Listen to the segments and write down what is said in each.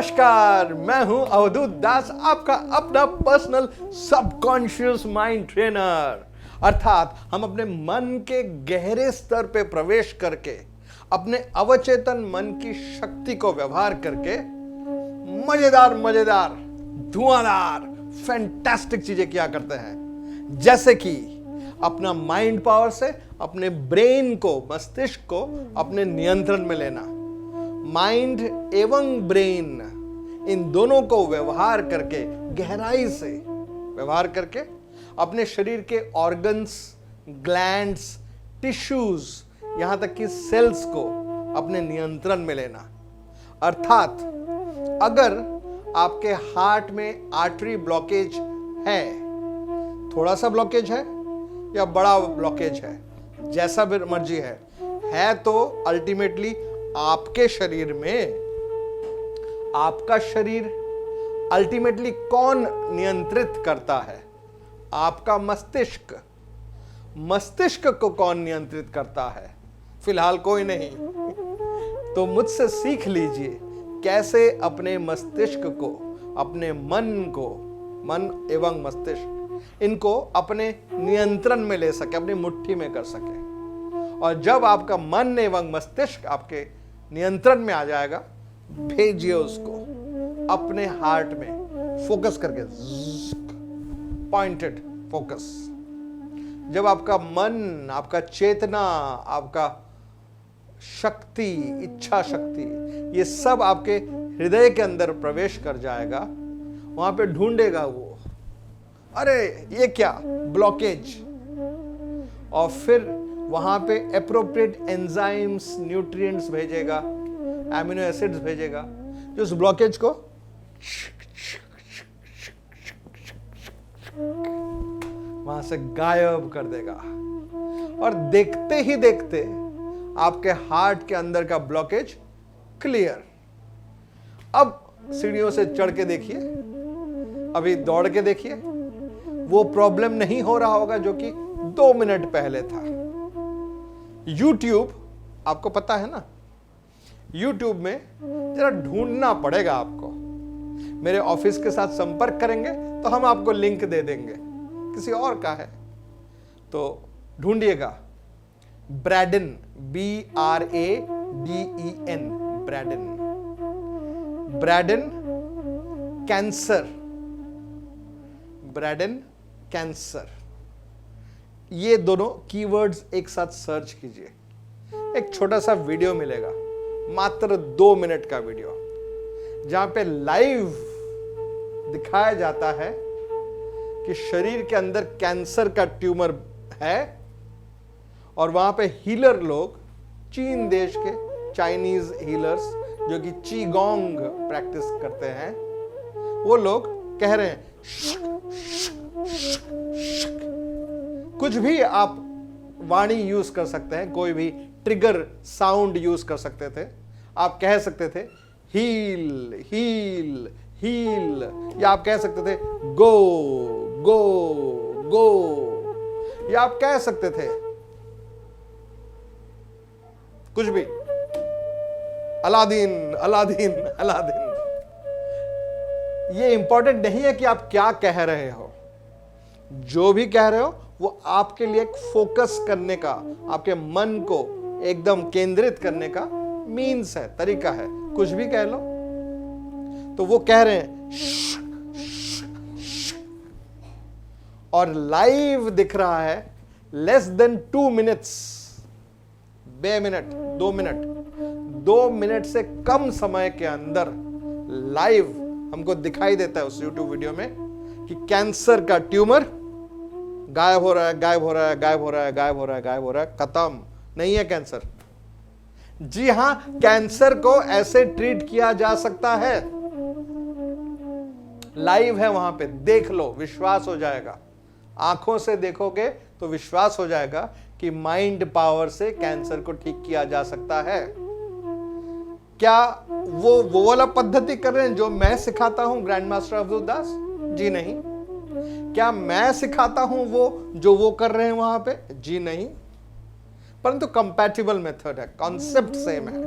नमस्कार, मैं हूं अवधूत दास, आपका अपना पर्सनल सबकॉन्शियस माइंड ट्रेनर। अर्थात हम अपने मन के गहरे स्तर पे प्रवेश करके अपने अवचेतन मन की शक्ति को व्यवहार करके मजेदार मजेदार धुआंधार फैंटास्टिक चीजें किया करते हैं। जैसे कि अपना माइंड पावर से अपने ब्रेन को, मस्तिष्क को अपने नियंत्रण में लेना। माइंड एवं ब्रेन, इन दोनों को व्यवहार करके, गहराई से व्यवहार करके अपने शरीर के ऑर्गन्स, ग्लैंड्स, टिश्यूज, यहां तक कि सेल्स को अपने नियंत्रण में लेना। अर्थात अगर आपके हार्ट में आर्टरी ब्लॉकेज है, थोड़ा सा ब्लॉकेज है या बड़ा ब्लॉकेज है, जैसा भी मर्जी है तो अल्टीमेटली आपके शरीर में, आपका शरीर अल्टीमेटली कौन नियंत्रित करता है? आपका मस्तिष्क। मस्तिष्क को कौन नियंत्रित करता है? फिलहाल कोई नहीं। तो मुझसे सीख लीजिए कैसे अपने मस्तिष्क को, अपने मन को, मन एवं मस्तिष्क, इनको अपने नियंत्रण में ले सके, अपनी मुट्ठी में कर सके। और जब आपका मन एवं मस्तिष्क आपके नियंत्रण में आ जाएगा, भेजिए उसको अपने हार्ट में फोकस करके, पॉइंटेड फोकस। जब आपका मन, आपका चेतना, आपका शक्ति, इच्छा शक्ति, ये सब आपके हृदय के अंदर प्रवेश कर जाएगा, वहां पे ढूंढेगा वो, अरे ये क्या ब्लॉकेज, और फिर वहां पे एप्रोप्रिएट एंजाइम्स, न्यूट्रिएंट्स भेजेगा, एमिनो एसिड्स भेजेगा, जो उस ब्लॉकेज को वहां से गायब कर देगा। और देखते ही देखते आपके हार्ट के अंदर का ब्लॉकेज क्लियर। अब सीढ़ियों से चढ़ के देखिए, अभी दौड़ के देखिए, वो प्रॉब्लम नहीं हो रहा होगा जो कि 2 मिनट पहले था। YouTube, आपको पता है ना, YouTube में जरा ढूंढना पड़ेगा आपको। मेरे ऑफिस के साथ संपर्क करेंगे तो हम आपको लिंक दे देंगे, किसी और का है तो ढूंढिएगा। Braden, BRADEN, Braden. Braden cancer, Braden cancer, ये दोनों कीवर्ड्स एक साथ सर्च कीजिए। एक छोटा सा वीडियो मिलेगा, मात्र 2 मिनट का वीडियो, जहां पे लाइव दिखाया जाता है कि शरीर के अंदर कैंसर का ट्यूमर है, और वहां पे हीलर लोग, चीन देश के चाइनीज हीलर्स जो कि चीगोंग प्रैक्टिस करते हैं, वो लोग कह रहे हैं, कुछ भी आप वाणी यूज कर सकते हैं, कोई भी ट्रिगर साउंड यूज कर सकते थे। आप कह सकते थे हील हील हील, या आप कह सकते थे गो गो गो, या आप कह सकते थे कुछ भी, अलादीन अलादीन अलादीन। ये इंपॉर्टेंट नहीं है कि आप क्या कह रहे हो, जो भी कह रहे हो वो आपके लिए एक फोकस करने का, आपके मन को एकदम केंद्रित करने का मीन्स है, तरीका है। कुछ भी कह लो। तो वो कह रहे हैं और लाइव दिख रहा है less than 2 minutes, 2 minute, 2 minute, 2 minute से कम समय के अंदर लाइव हमको दिखाई देता है उस YouTube वीडियो में कि कैंसर का ट्यूमर गायब हो रहा है, गायब हो रहा है, गायब हो रहा है, गायब हो रहा है, गायब हो रहा है, खत्म, नहीं है कैंसर। जी हां, कैंसर को ऐसे ट्रीट किया जा सकता है। लाइव है वहां पे, देख लो, विश्वास हो जाएगा। आंखों से देखोगे तो विश्वास हो जाएगा कि माइंड पावर से कैंसर को ठीक किया जा सकता है। क्या वो वाला पद्धति कर रहे हैं जो मैं सिखाता हूं, ग्रैंड मास्टर अवधूत दास? जी नहीं। क्या मैं सिखाता हूं वो कर रहे हैं वहां पे? जी नहीं। परंतु कंपैटिबल मेथड है, कॉन्सेप्ट सेम है।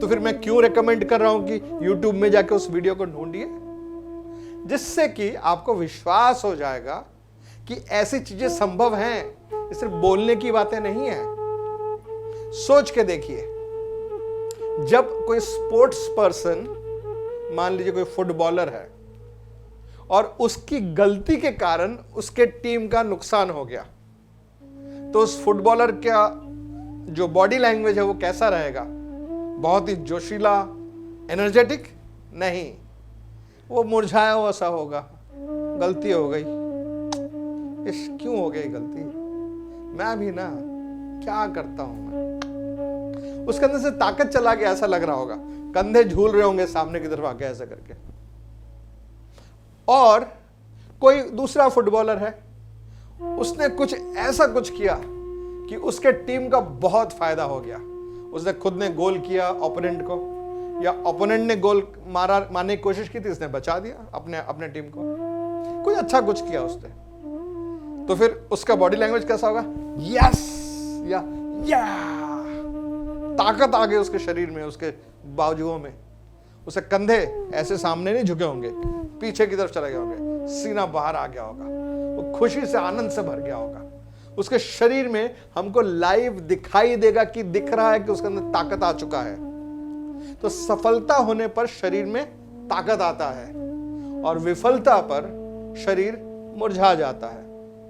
तो फिर मैं क्यों रेकमेंड कर रहा हूं कि YouTube में जाके उस वीडियो को ढूंढिए, जिससे कि आपको विश्वास हो जाएगा कि ऐसी चीजें संभव हैं, ये सिर्फ बोलने की बातें नहीं है। सोच के देखिए, जब कोई स्पोर्ट्स पर्सन, मान लीजिए कोई फुटबॉलर है और उसकी गलती के कारण उसके टीम का नुकसान हो गया, तो उस फुटबॉलर का जो बॉडी लैंग्वेज है वो कैसा रहेगा? बहुत ही जोशीला, एनर्जेटिक? नहीं, वो मुरझाया हुआ सा होगा। गलती हो गई, क्यों हो गई गलती, मैं भी ना क्या करता हूं मैं। उसके अंदर से ताकत चला गया ऐसा लग रहा होगा, कंधे झूल रहे होंगे सामने की तरफ आके ऐसा करके। और कोई दूसरा फुटबॉलर है, उसने कुछ ऐसा कुछ किया कि उसके टीम का बहुत फायदा हो गया। उसने खुद ने गोल किया ओपोनेंट को, या ओपोनेंट ने गोल मारने की कोशिश की थी, इसने बचा दिया अपने टीम को। कुछ अच्छा कुछ किया उसने, तो फिर उसका बॉडी लैंग्वेज कैसा होगा? यस, या ताकत आ गई उसके शरीर में, उसके बाजुओं में। उसे कंधे ऐसे सामने नहीं झुके होंगे, पीछे की तरफ चले गए होंगे, सीना बाहर आ गया होगा, वो खुशी से, आनंद से भर गया होगा। उसके शरीर में हमको लाइव दिखाई देगा कि दिख रहा है कि उसके अंदर ताकत आ चुका है। तो सफलता होने पर शरीर में ताकत आता है, और विफलता पर शरीर मुरझा जाता है,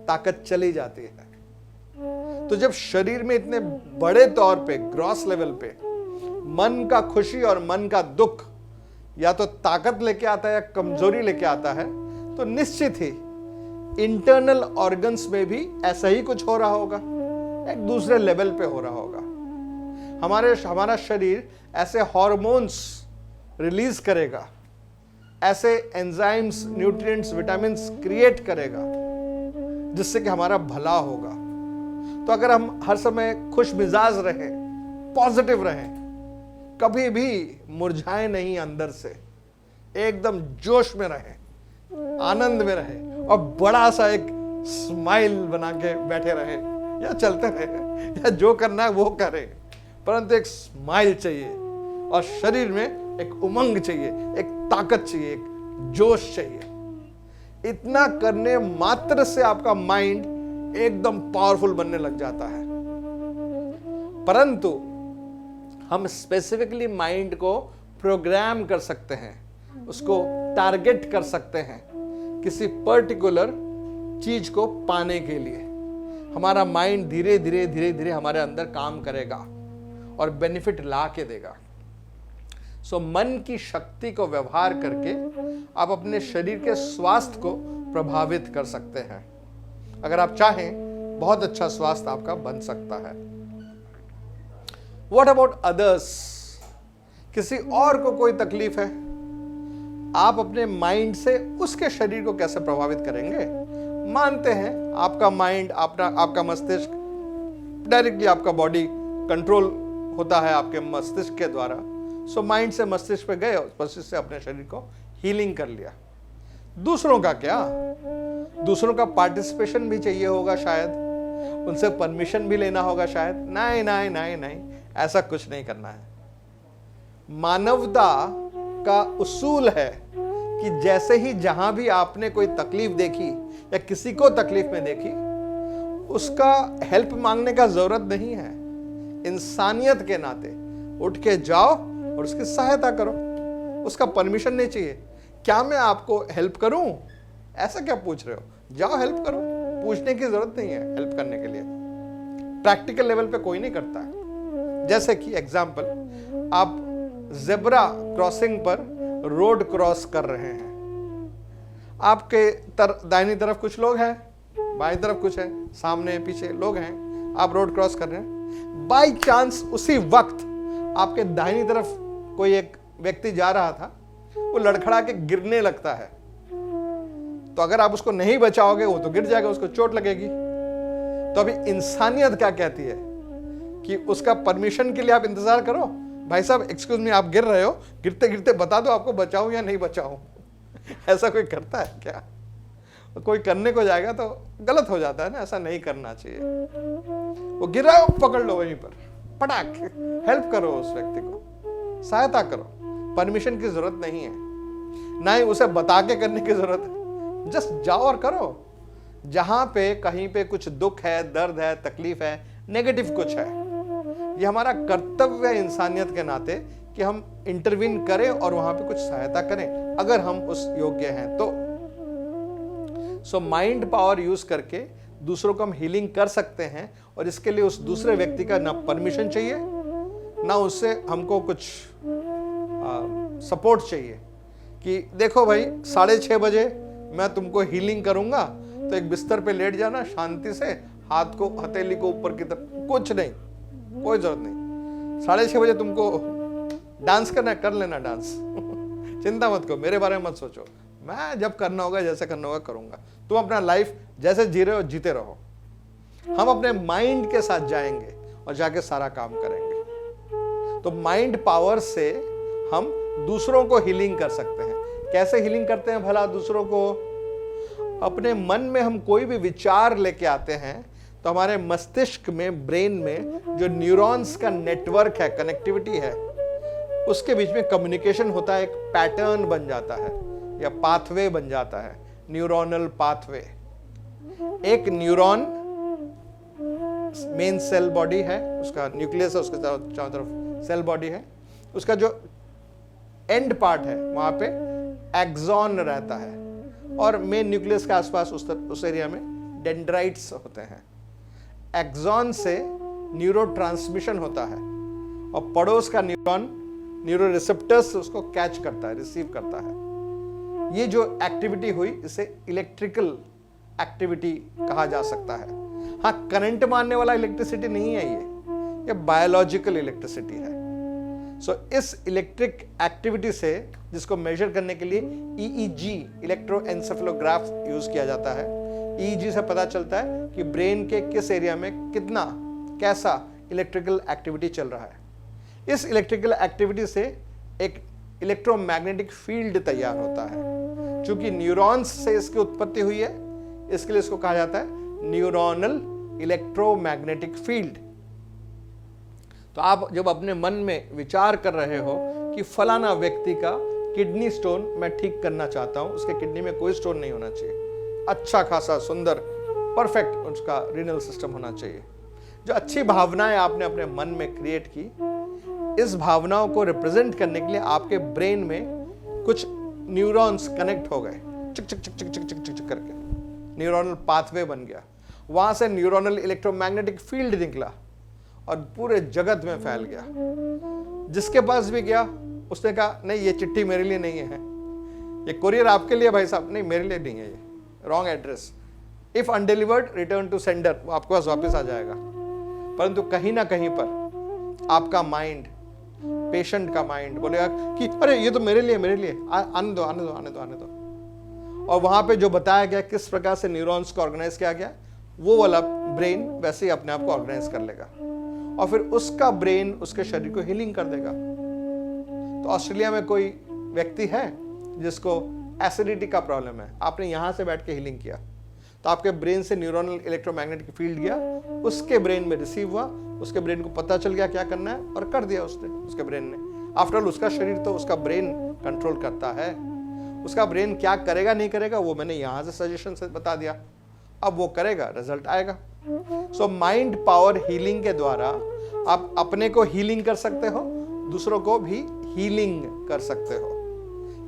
ताकत चली जाती है। तो जब शरीर में इतने बड़े तौर पे, ग्रॉस लेवल पे, मन का खुशी और मन का दुख या तो ताकत लेके आता है या कमजोरी लेके आता है, तो निश्चित ही इंटरनल ऑर्गन्स में भी ऐसा ही कुछ हो रहा होगा, एक दूसरे लेवल पे हो रहा होगा। हमारा शरीर ऐसे हार्मोन्स रिलीज करेगा, ऐसे एंजाइम्स, न्यूट्रिएंट्स, विटामिन्स क्रिएट करेगा, जिससे कि हमारा भला होगा। तो अगर हम हर समय खुश मिजाज रहें, पॉजिटिव रहें, कभी भी मुरझाए नहीं, अंदर से एकदम जोश में रहें, आनंद में रहें, और बड़ा सा एक स्माइल बना के बैठे रहें, या चलते रहें, या जो करना है वो करें, परंतु एक स्माइल चाहिए, और शरीर में एक उमंग चाहिए, एक ताकत चाहिए, एक जोश चाहिए। इतना करने मात्र से आपका माइंड एकदम पावरफुल बनने लग जाता है। परंतु हम स्पेसिफिकली माइंड को प्रोग्राम कर सकते हैं, उसको टारगेट कर सकते हैं किसी पर्टिकुलर चीज को पाने के लिए। हमारा माइंड धीरे धीरे हमारे अंदर काम करेगा और बेनिफिट ला के देगा। सो मन की शक्ति को व्यवहार करके आप अपने शरीर के स्वास्थ्य को प्रभावित कर सकते हैं। अगर आप चाहें, बहुत अच्छा स्वास्थ्य आपका बन सकता है। What about others? किसी और को कोई तकलीफ है, आप अपने माइंड से उसके शरीर को कैसे प्रभावित करेंगे? मानते हैं आपका माइंड, आपका मस्तिष्क, डायरेक्टली आपका बॉडी कंट्रोल होता है आपके मस्तिष्क के द्वारा। सो माइंड से मस्तिष्क पे गए, मस्तिष्क से अपने शरीर को हीलिंग कर लिया। दूसरों का क्या? दूसरों का पार्टिसिपेशन भी चाहिए होगा शायद, उनसे परमिशन भी लेना होगा शायद। नहीं नहीं नहीं नहीं, ऐसा कुछ नहीं करना है। मानवता का उसूल है कि जैसे ही जहां भी आपने कोई तकलीफ देखी या किसी को तकलीफ में देखी, उसका हेल्प मांगने का जरूरत नहीं है। इंसानियत के नाते उठ के जाओ और उसकी सहायता करो, उसका परमिशन नहीं चाहिए। क्या मैं आपको हेल्प करूं? ऐसा क्या पूछ रहे हो? जाओ हेल्प करो, पूछने की जरूरत नहीं है हेल्प करने के लिए। प्रैक्टिकल लेवल पे कोई नहीं करता है। जैसे कि एग्जाम्पल, आप जेब्रा क्रॉसिंग पर रोड क्रॉस कर रहे हैं, आपके दाहिनी तरफ कुछ लोग हैं, बाईं तरफ कुछ है, सामने पीछे लोग हैं, आप रोड क्रॉस कर रहे हैं। बाई चांस उसी वक्त आपके दाहिनी तरफ कोई एक व्यक्ति जा रहा था, वो लड़खड़ा के गिरने लगता है, तो अगर आप उसको नहीं बचाओगे वो तो गिर जाएगा, उसको चोट लगेगी। तो अभी इंसानियत क्या कहती है कि उसका परमिशन के लिए आप इंतजार करो। भाई साहब एक्सक्यूज मी, आप गिर रहे हो, गिरते गिरते बता दो आपको बचाऊं या नहीं बचाऊं। ऐसा कोई करता है क्या? कोई करने को जाएगा तो गलत हो जाता है ना, ऐसा नहीं करना चाहिए। वो गिरा हो, पकड़ लो वहीं पर, पटाक हेल्प करो उस व्यक्ति को। सहायता करो। परमिशन की जरूरत नहीं है, ना ही उसे बता के करने की जरूरत है। जस्ट जाओ और करो। जहां पे कहीं पे कुछ दुख है, दर्द है, तकलीफ है, नेगेटिव कुछ है, ये हमारा कर्तव्य है इंसानियत के नाते कि हम इंटरवीन करें और वहां पे कुछ सहायता करें, अगर हम उस योग्य हैं तो। सो माइंड पावर यूज करके दूसरों को हम हीलिंग कर सकते हैं, और इसके लिए उस दूसरे व्यक्ति का ना परमिशन चाहिए, ना उससे हमको कुछ सपोर्ट चाहिए कि देखो भाई 6:30 बजे मैं तुमको हीलिंग करूंगा, तो एक बिस्तर पे लेट जाना शांति से, हाथ को हथेली को ऊपर की तरफ, कुछ नहीं, कोई जरूरत नहीं। 6:30 बजे तुमको डांस करना है, कर लेना डांस चिंता मत करो, मेरे बारे में मत सोचो, मैं जब करना होगा, जैसे करना होगा करूंगा। तुम अपना लाइफ जैसे जी रहे हो जीते रहो। हम अपने माइंड के साथ जाएंगे और जाके सारा काम करेंगे। तो माइंड पावर से हम दूसरों को हीलिंग कर सकते हैं। कैसे हीलिंग करते हैं भला दूसरों को? अपने मन में हम कोई भी विचार लेके आते हैं तो हमारे मस्तिष्क में, ब्रेन में जो न्यूरॉन्स का नेटवर्क है, कनेक्टिविटी है, उसके बीच में कम्युनिकेशन होता है, एक पैटर्न बन जाता है या पाथवे बन जाता है, न्यूरोनल पाथवे। एक न्यूरॉन मेन सेल बॉडी है, उसका न्यूक्लियस है, उसके चारों तरफ सेल बॉडी है, उसका जो एंड पार्ट है वहां पे एक्सॉन रहता है, और मेन न्यूक्लियस के आसपास उस एरिया में डेंड्राइट्स होते हैं। एक्सॉन से न्यूरो ट्रांसमिशन होता है, और पड़ोस का न्यूरॉन न्यूरो रिसेप्टर्स उसको कैच करता है, रिसीव करता है। ये जो एक्टिविटी हुई इसे इलेक्ट्रिकल एक्टिविटी कहा जा सकता है। हाँ, करंट मारने वाला इलेक्ट्रिसिटी नहीं है, ये बायोलॉजिकल इलेक्ट्रिसिटी है। सो इस इलेक्ट्रिक एक्टिविटी से, जिसको मेजर करने के लिए EEG इलेक्ट्रोएन्सेफेलोग्राफ यूज किया जाता है, EEG से पता चलता है कि ब्रेन के किस एरिया में कितना, कैसा इलेक्ट्रिकल एक्टिविटी चल रहा है। इस इलेक्ट्रिकल एक्टिविटी से एक इलेक्ट्रोमैग्नेटिक फील्ड तैयार होता है। चूंकि न्यूरॉन्स से इसकी उत्पत्ति हुई है, इसके लिए इसको कहा जाता है न्यूरोनल इलेक्ट्रोमैग्नेटिक फील्ड। तो आप जब अपने मन में विचार कर रहे हो कि फलाना व्यक्ति का किडनी स्टोन मैं ठीक करना चाहता हूं, उसके किडनी में कोई स्टोन नहीं होना चाहिए, अच्छा खासा सुंदर परफेक्ट उसका रीनल सिस्टम होना चाहिए। जो अच्छी भावनाएं आपने अपने मन में क्रिएट की, इस भावनाओं को रिप्रेजेंट करने के लिए आपके ब्रेन में कुछ न्यूरॉन्स कनेक्ट हो गए, चिक चिक चिक चिक चिक चिक चिक करके न्यूरोनल पाथवे बन गया। वहां से न्यूरोनल इलेक्ट्रोमैग्नेटिक फील्ड निकला और पूरे जगत में फैल गया। जिसके पास भी गया उसने कहा नहीं, ये चिट्ठी मेरे लिए नहीं है, ये कुरियर आपके लिए भाई साहब, नहीं मेरे लिए नहीं है, ये wrong address, if undelivered return to sender, वो आपके पास वापस आ जाएगा। परंतु कहीं ना कहीं पर आपका माइंड, पेशेंट का माइंड बोलेगा कि अरे ये तो मेरे लिए आने दो आने दो आने दो आने दो। और वहां पे जो बताया गया किस प्रकार से न्यूरॉन्स को ऑर्गेनाइज किया गया, वो वाला ब्रेन वैसे ही अपने आप को ऑर्गेनाइज कर लेगा, और फिर उसका ब्रेन उसके शरीर को हीलिंग कर देगा। तो ऑस्ट्रेलिया में कोई व्यक्ति है जिसको एसिडिटी का प्रॉब्लम है, आपने यहां से बैठ के हीलिंग किया, तो आपके ब्रेन से न्यूरोनल इलेक्ट्रोमैग्नेटिक फील्ड गया, उसके ब्रेन में रिसीव हुआ, उसके ब्रेन को पता चल गया क्या करना है और कर दिया उसने, उसके ब्रेन ने। आफ्टर ऑल उसका शरीर तो उसका ब्रेन कंट्रोल करता है, उसका ब्रेन क्या करेगा नहीं करेगा वो मैंने यहां से सजेशन से बता दिया, अब वो करेगा, रिजल्ट आएगा। सो माइंड पावर हीलिंग के द्वारा आप अपने को हीलिंग कर सकते हो, दूसरों को भी हीलिंग कर सकते हो।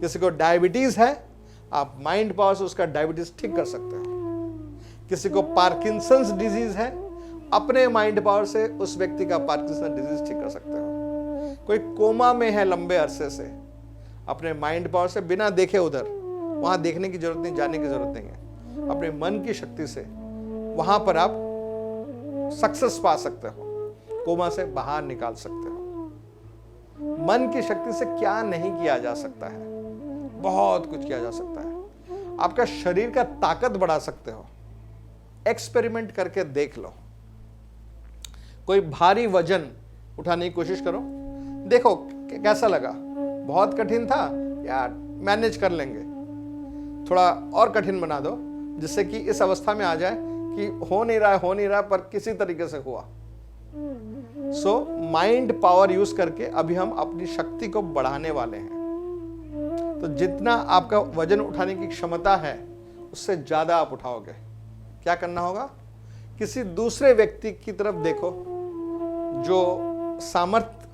किसी को डायबिटीज है, आप माइंड पावर से उसका डायबिटीज ठीक कर सकते हो। किसी को पार्किंसंस डिजीज है, अपने माइंड पावर से उस व्यक्ति का पार्किंसन डिजीज ठीक कर सकते हो। कोई कोमा में है लंबे अरसे से, अपने माइंड पावर से, बिना देखे उधर, वहां देखने की जरूरत नहीं, जाने की जरूरत नहीं है, अपने मन की शक्ति से वहां पर आप सक्सेस पा सकते हो, कोमा से बाहर निकाल सकते हो। मन की शक्ति से क्या नहीं किया जा सकता है, बहुत कुछ किया जा सकता है। आपका शरीर का ताकत बढ़ा सकते हो, एक्सपेरिमेंट करके देख लो। कोई भारी वजन उठाने की कोशिश करो, देखो कैसा लगा, बहुत कठिन था यार, मैनेज कर लेंगे, थोड़ा और कठिन बना दो जिससे कि इस अवस्था में आ जाए कि हो नहीं रहा पर किसी तरीके से हुआ, सो माइंड पावर यूज करके अभी हम अपनी शक्ति को बढ़ाने वाले हैं। तो जितना आपका वजन उठाने की क्षमता है उससे ज्यादा आप उठाओगे। क्या करना होगा? किसी दूसरे व्यक्ति की तरफ देखो जो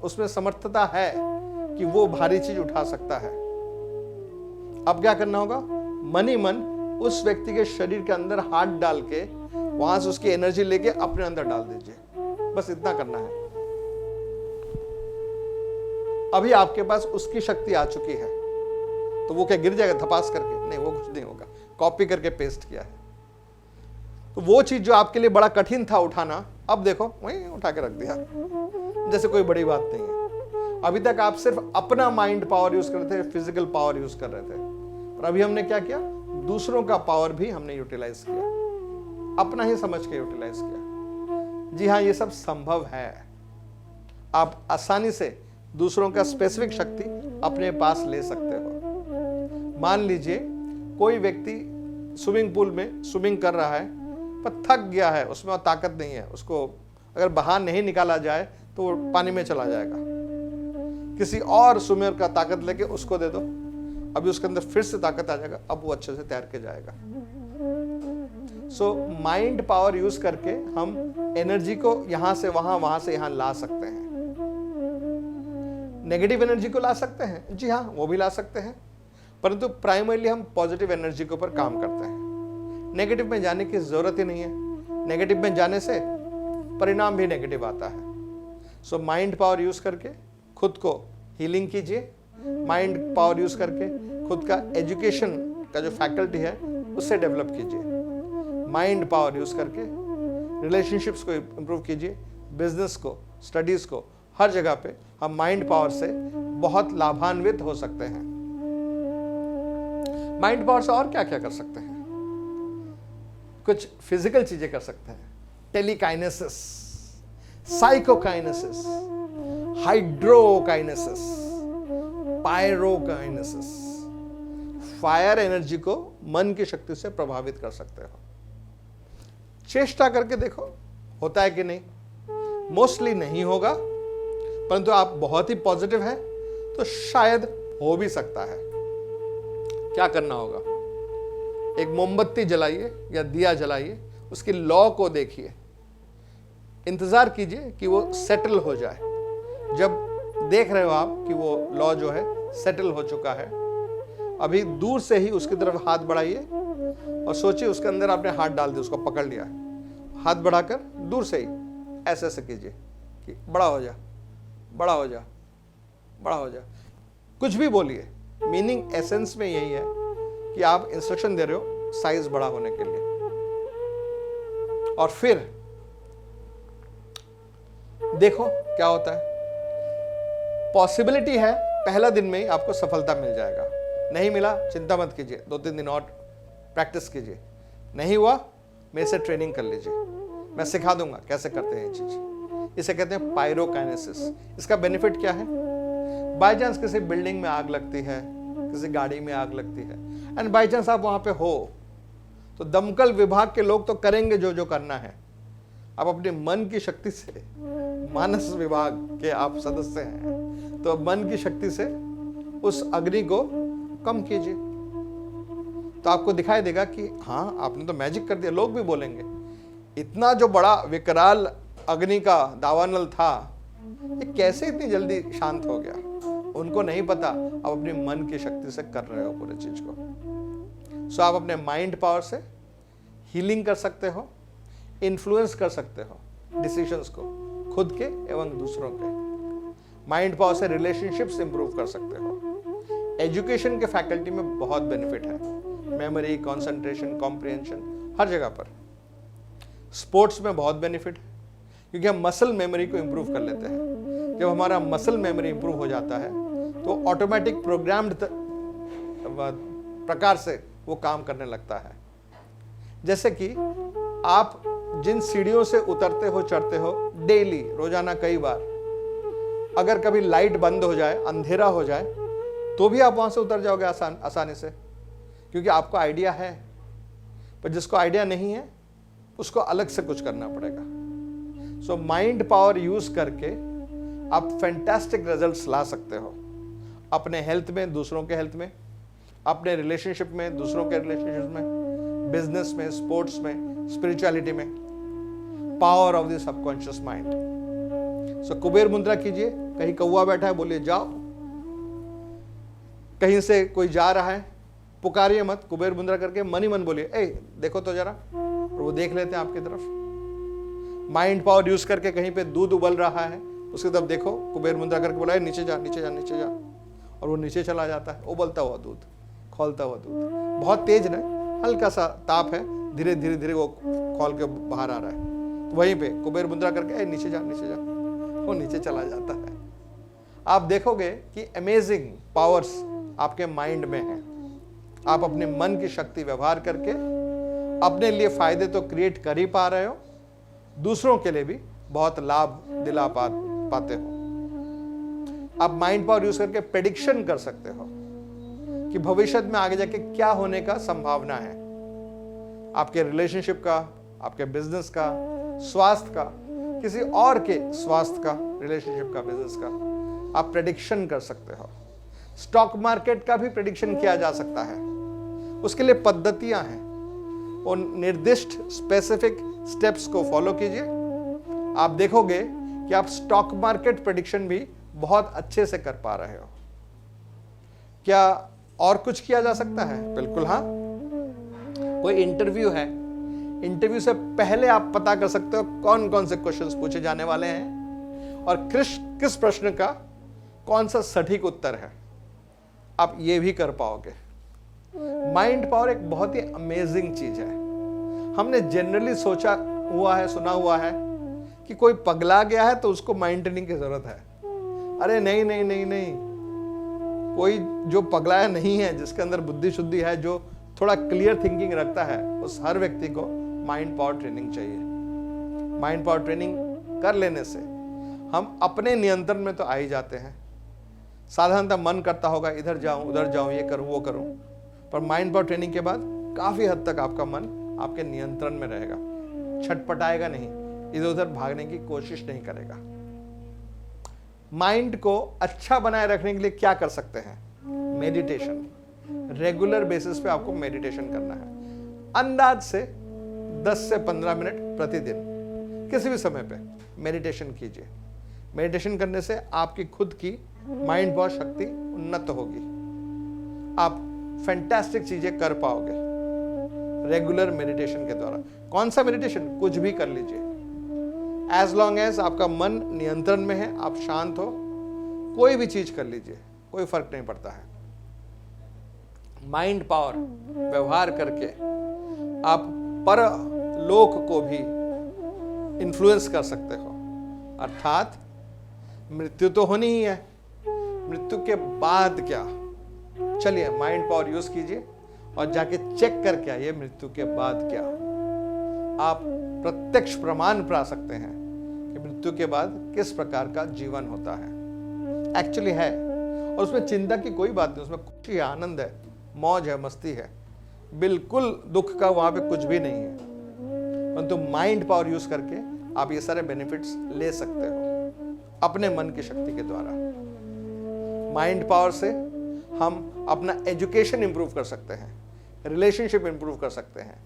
उसमें समर्थता है कि वो भारी चीज उठा सकता है। अब क्या करना होगा? मन ही मन उस व्यक्ति के शरीर के अंदर हाथ डाल के वहां से उसकी एनर्जी लेके अपने अंदर डाल दीजिए। बस इतना करना है। अभी आपके पास उसकी शक्ति आ चुकी है। तो वो क्या गिर जाएगा धपास करके? नहीं, वो कुछ नहीं होगा। कॉपी करके पेस्ट किया है। तो वो चीज जो आपके लिए बड़ा कठिन था उठाना, अब देखो वहीं उठा के रख दिया, जैसे कोई बड़ी बात नहीं है। अभी तक आप सिर्फ अपना माइंड पावर यूज कर रहे थे, फिजिकल पावर यूज कर रहे थे, और अभी हमने क्या किया? दूसरों का पावर भी हमने यूटिलाइज किया, अपना ही समझ के यूटिलाइज किया। जी हाँ, ये सब संभव है। आप आसानी से दूसरों का स्पेसिफिक शक्ति अपने पास ले सकते हो। मान लीजिए कोई व्यक्ति स्विमिंग पूल में स्विमिंग कर रहा है पर थक गया है, उसमें और ताकत नहीं है, उसको अगर बाहर नहीं निकाला जाए तो वो पानी में चला जाएगा। किसी और स्विमर का ताकत लेके उसको दे दो, अभी उसके अंदर फिर से ताकत आ जाएगा, अब वो अच्छे से तैर के जाएगा। सो माइंड पावर यूज करके हम एनर्जी को यहां से वहां से यहां ला सकते हैं। नेगेटिव एनर्जी को ला सकते हैं, जी हाँ, वो भी ला सकते हैं, परंतु प्राइमरली हम पॉजिटिव एनर्जी के ऊपर काम करते हैं। नेगेटिव में जाने की जरूरत ही नहीं है। नेगेटिव में जाने से परिणाम भी नेगेटिव आता है। सो माइंड पावर यूज करके खुद को हीलिंग कीजिए। माइंड पावर यूज करके खुद का एजुकेशन का जो फैकल्टी है उससे डेवलप कीजिए। माइंड पावर यूज करके रिलेशनशिप्स को इंप्रूव कीजिए। बिजनेस को, स्टडीज को, हर जगह पे हम माइंड पावर से बहुत लाभान्वित हो सकते हैं। माइंड पावर से और क्या क्या कर सकते हैं? कुछ फिजिकल चीजें कर सकते हैं। टेलीकाइनेसिस, साइकोकाइनेसिस, हाइड्रोकाइनेसिस, पायरोकाइनेसिस। फायर एनर्जी को मन की शक्ति से प्रभावित कर सकते हो। चेष्टा करके देखो होता है कि नहीं। मोस्टली नहीं होगा, परंतु आप बहुत ही पॉजिटिव हैं तो शायद हो भी सकता है। क्या करना होगा? एक मोमबत्ती जलाइए या दिया जलाइए, उसकी लॉ को देखिए, इंतजार कीजिए कि वो सेटल हो जाए। जब देख रहे हो आप कि वो लॉ जो है सेटल हो चुका है, अभी दूर से ही उसकी तरफ हाथ बढ़ाइए और सोचिए उसके अंदर आपने हाथ डाल दिया, उसको पकड़ लिया है। हाथ बढ़ाकर दूर से ही ऐसे ऐसे कीजिए कि बड़ा हो जा, बड़ा हो जा, बड़ा हो जा। कुछ भी बोलिए, मीनिंग एसेंस में यही है कि आप इंस्ट्रक्शन दे रहे हो साइज बड़ा होने के लिए। और फिर देखो क्या होता है। पॉसिबिलिटी है पहला दिन में ही आपको सफलता मिल जाएगा। नहीं मिला, चिंता मत कीजिए, 2-3 दिन और प्रैक्टिस कीजिए। नहीं हुआ, मेरे से ट्रेनिंग कर लीजिए, मैं सिखा दूंगा कैसे करते हैं ये चीज। इसे कहते हैं पायरोकाइनेसिस। इसका बेनिफिट क्या है? बाय चांस किसी बिल्डिंग में आग लगती है, किसी गाड़ी में आग लगती है, एंड बाय चांस आप वहां पे हो, तो दमकल विभाग के लोग तो करेंगे जो जो करना है। आप अपने मन की शक्ति से, मानस विभाग के आप सदस्य हैं, तो मन की शक्ति से उस अग्नि को कम कीजिए, तो आपको दिखाई देगा कि हाँ, आपने तो मैजिक कर दिया। लोग भी बोलेंगे इतना जो बड़ा विकराल अग्नि का दावानल था, ये कैसे इतनी जल्दी शांत हो गया। उनको नहीं पता आप अपनी मन की शक्ति से कर रहे हो पूरी चीज को। सो आप अपने माइंड पावर से हीलिंग कर सकते हो, इन्फ्लुएंस कर सकते हो डिसीजंस को, खुद के एवं दूसरों के। माइंड पावर से रिलेशनशिप्स इंप्रूव कर सकते हो। एजुकेशन के फैकल्टी में बहुत बेनिफिट है, मेमोरी, कंसंट्रेशन, कॉम्प्रिहेंशन, हर जगह पर। स्पोर्ट्स में बहुत बेनिफिट है, क्योंकि हम मसल मेमोरी को इंप्रूव कर लेते हैं। जब हमारा मसल मेमोरी इंप्रूव हो जाता है तो ऑटोमेटिक प्रोग्राम्ड प्रकार से वो काम करने लगता है। जैसे कि आप जिन सीढ़ियों से उतरते हो, चढ़ते हो डेली, रोजाना कई बार, अगर कभी लाइट बंद हो जाए, अंधेरा हो जाए, तो भी आप वहां से उतर जाओगे आसानी से, क्योंकि आपको आइडिया है। पर जिसको आइडिया नहीं है उसको अलग से कुछ करना पड़ेगा। सो माइंड पावर यूज करके आप फैंटास्टिक रिजल्ट्स ला सकते हो अपने हेल्थ में, दूसरों के हेल्थ में, अपने रिलेशनशिप में, दूसरों के रिलेशनशिप में, बिजनेस में, स्पोर्ट्स में, स्पिरिचुअलिटी में। Power of the subconscious mind. So Kuber mudra कीजिए। कहीं कौवा बैठा है, बोलिए जाओ। कहीं से कोई जा रहा है, पुकारिए मत, कुबेर मुद्रा करके मन ही मन बोलिए, ए देखो तो जरा, और वो देख लेते हैं आपकी तरफ। माइंड पावर यूज करके कहीं पे दूध उबल रहा है, उसकी तरफ देखो, कुबेर मुद्रा करके बोला नीचे जा, नीचे जा, नीचे जा, और वो नीचे चला जाता है, उबलता हुआ दूध, खौलता हुआ दूध। बहुत तेज नहीं, हल्का सा ताप है, धीरे धीरे धीरे वो खौल के बाहर आ रहा है। तो वहीं पे कुबेर मुद्रा करके नीचे जा, नीचे जा, वो नीचे चला जाता है। आप देखोगे कि अमेजिंग पावर्स आपके माइंड में है। आप अपने मन की शक्ति व्यवहार करके अपने लिए फायदे तो क्रिएट कर ही पा रहे हो, दूसरों के लिए भी बहुत लाभ दिला पाते हो। आप माइंड पावर यूज करके प्रेडिक्शन कर सकते हो कि भविष्य में आगे जाके क्या होने का संभावना है, आपके रिलेशनशिप का, आपके बिजनेस का, स्वास्थ्य का, किसी और के स्वास्थ्य का, रिलेशनशिप का, बिजनेस का आप प्रेडिक्शन कर सकते हो। स्टॉक मार्केट का भी प्रेडिक्शन किया जा सकता है। उसके लिए पद्धतियां हैं, और निर्दिष्ट स्पेसिफिक स्टेप्स को फॉलो कीजिए। आप देखोगे कि आप स्टॉक मार्केट प्रेडिक्शन भी बहुत अच्छे से कर पा रहे हो। क्या और कुछ किया जा सकता है? बिल्कुल हाँ। कोई इंटरव्यू है, इंटरव्यू से पहले आप पता कर सकते हो कौन कौन से क्वेश्चंस पूछे जाने वाले हैं और किस प्रश्न का कौन सा सटीक उत्तर है। आप ये भी कर पाओगे। माइंड पावर एक बहुत ही अमेजिंग चीज है। हमने जनरली सोचा हुआ है, सुना हुआ है कि कोई पगला गया है तो उसको माइंड ट्रेनिंग की जरूरत है। अरे नहीं नहीं नहीं नहीं, कोई जो पगलाया नहीं है, जिसके अंदर बुद्धि शुद्धि है, जो थोड़ा क्लियर थिंकिंग रखता है, उस हर व्यक्ति को माइंड पावर ट्रेनिंग चाहिए। माइंड पावर ट्रेनिंग कर लेने से हम अपने नियंत्रण में तो आ ही जाते हैं। साधारणतः मन करता होगा इधर जाऊं, उधर जाऊं, ये करूं, वो करूं, पर माइंड पावर ट्रेनिंग के बाद काफी हद तक आपका मन आपके नियंत्रण में रहेगा, छटपटाएगा नहीं, इधर उधर भागने की कोशिश नहीं करेगा। माइंड को अच्छा बनाए रखने के लिए क्या कर सकते हैं? मेडिटेशन। रेगुलर बेसिस पे आपको मेडिटेशन करना है। अंदाज से 10 से 15 मिनट प्रतिदिन किसी भी समय पे मेडिटेशन कीजिए। मेडिटेशन करने से आपकी खुद की माइंड पावर शक्ति उन्नत होगी। आप फैंटास्टिक चीजें कर पाओगे रेगुलर मेडिटेशन के द्वारा। कौन सा मेडिटेशन? कुछ भी कर लीजिए, एज लॉन्ग एज आपका मन नियंत्रण में है, आप शांत हो, कोई भी चीज कर लीजिए, कोई फर्क नहीं पड़ता है। माइंड पावर व्यवहार करके आप परलोक को भी इन्फ्लुएंस कर सकते हो। अर्थात मृत्यु तो होनी ही है, मृत्यु के बाद क्या? चलिए माइंड पावर यूज कीजिए और जाके चेक करके आइए मृत्यु के बाद क्या। आप प्रत्यक्ष प्रमाण पा सकते हैं कि मृत्यु के बाद किस प्रकार का जीवन होता है, एक्चुअली है। और उसमें चिंता की कोई बात नहीं, उसमें खुशी है, आनंद है, मौज है, मस्ती है, बिल्कुल दुख का वहां पे कुछ भी नहीं है। परंतु माइंड पावर यूज करके आप ये सारे बेनिफिट्स ले सकते हो अपने मन की शक्ति के द्वारा। माइंड पावर से हम अपना एजुकेशन इंप्रूव कर सकते हैं, रिलेशनशिप इंप्रूव कर सकते हैं,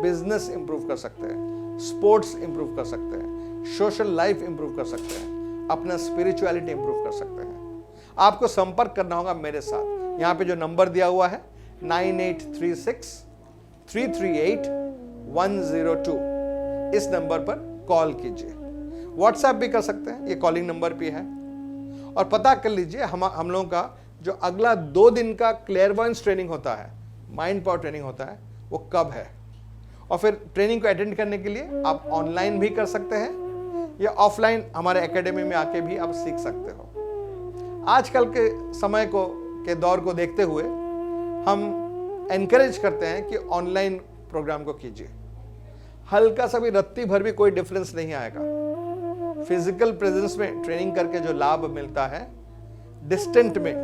बिजनेस इंप्रूव कर सकते हैं, स्पोर्ट्स इंप्रूव कर सकते हैं, सोशल लाइफ इंप्रूव कर सकते हैं, अपना स्पिरिचुअलिटी इंप्रूव कर सकते हैं। आपको संपर्क करना होगा मेरे साथ। यहां पे जो नंबर दिया हुआ है 9836-338-102, इस नंबर पर कॉल कीजिए। व्हाट्सएप भी कर सकते हैं, ये कॉलिंग नंबर भी है। और पता कर लीजिए हम लोगों का जो अगला 2 दिन का क्लेयरवॉयंस ट्रेनिंग होता है, माइंड पावर ट्रेनिंग होता है, वो कब है। और फिर ट्रेनिंग को अटेंड करने के लिए आप ऑनलाइन भी कर सकते हैं या ऑफलाइन हमारे एकेडमी में आके भी आप सीख सकते हो। आजकल के समय के दौर को देखते हुए हम एनकरेज करते हैं कि ऑनलाइन प्रोग्राम को कीजिए। हल्का सा भी, रत्ती भर भी कोई डिफरेंस नहीं आएगा। फिजिकल प्रेजेंस में ट्रेनिंग करके जो लाभ मिलता है, डिस्टेंट में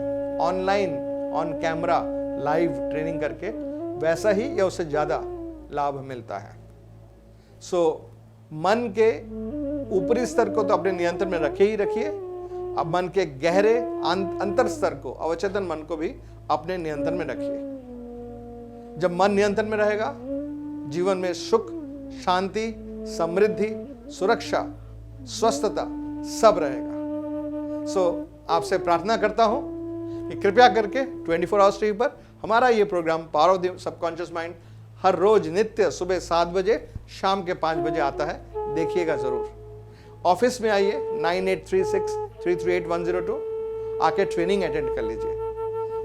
online on camera live training करके वैसा ही या उससे ज्यादा लाभ मिलता है। सो मन के ऊपरी स्तर को तो अपने नियंत्रण में रखे ही रखिए, अब मन के गहरे अंतर स्तर को, अवचेतन मन को भी अपने नियंत्रण में रखिए। जब मन नियंत्रण में रहेगा, जीवन में सुख, शांति, समृद्धि, सुरक्षा, स्वस्थता सब रहेगा। आपसे प्रार्थना करता हूं कि कृपया करके 24 आवर्स टीवी पर हमारा ये programme power of the subconscious mind हर रोज नित्य सुबह 7 बजे, शाम के 5 बजे आता है, देखिएगा जरूर। ऑफिस में आइए 9836338102, आके ट्रेनिंग अटेंड कर लीजिए।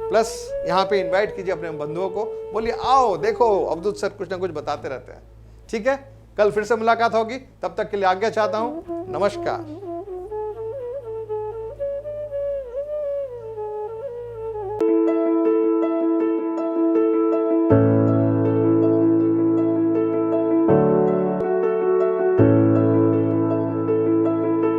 प्लस यहाँ पे इनवाइट कीजिए अपने बंधुओं को, बोलिए आओ देखो अवधूत सर कुछ ना कुछ बताते रहते हैं। ठीक है, कल फिर से मुलाकात होगी, तब तक के लिए आज्ञा चाहता हूं। नमस्कार।